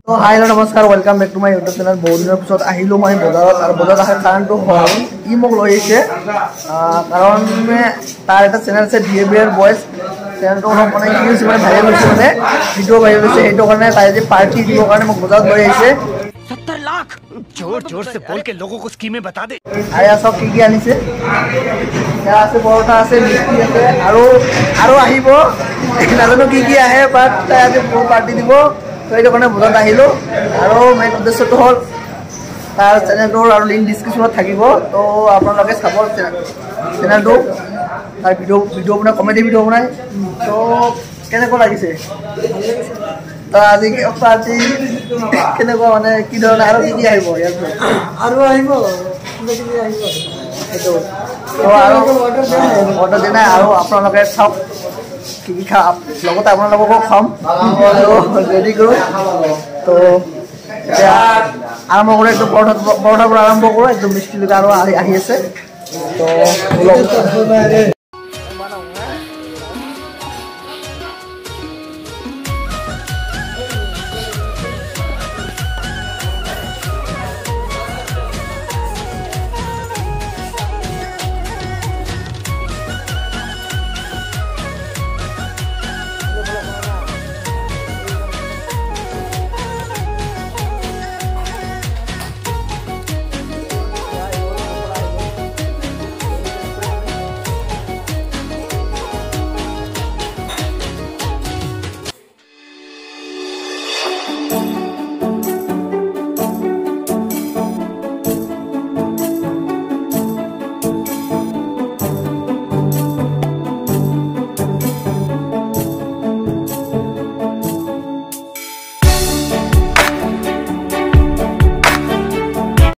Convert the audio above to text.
তো hi hello' নমস্কাৰ welcome back to my YouTube channel. বহুত দিনৰ পিছত আহিলোঁ মই বজাৰত আৰু বজাৰত অহাৰ কাৰণটো হ'ল ই মোক লৈ আহিছে কাৰণ তাৰ এটা চেনেল আছে বিহেভিয়াৰ বয়েজ চেনেলটো অলপ মানে কি হৈছে মানে ভাইৰেল হৈছে মানে ভিডিঅ' ভাইৰেল হৈছে সেইটো কাৰণে তাই যে পাৰ্টি দিবৰ কাৰণে মোক বজাৰত লৈ আহিছে। 70 लाख जोर जोर से बोल के लोगों को स्कीमें बता दे। আয়া চব কি আনিছে সেয়া আছে পৰঠা আছে মিষ্টি আছে আৰু আহিব নাজানো কি আহে বাট তাই আজি বহুত পাৰ্টি দিব। তো সেইটো কাৰণে বজাৰত আহিলোঁ আৰু মেইন উদ্দেশ্যটো হ'ল তাৰ চেনেলটোৰ আৰু লিংক ডিছক্ৰিপশ্যনত থাকিব। তো আপোনালোকে চাব চেনেলটো তাৰ ভিডিঅ' বনাই কমেডি ভিডিঅ' বনাই। তো কেনেকুৱা লাগিছে তো আজি পাৰ্টি কেনেকুৱা মানে কি ধৰণে আৰু কি আহিব ইয়াৰ আৰু আহিব সেইটো তো আৰু অৰ্ডাৰ দিয়া নাই আৰু আপোনালোকে চাওক কি খাম লগতে আপোনালোককো খুৱাম ৰেডি কৰোঁ। তো এতিয়া আৰম্ভ কৰোঁ একদম পৰঠাৰ পৰা আৰম্ভ কৰোঁ একদম মিষ্টিলৈকে আৰু আহি আছে। তো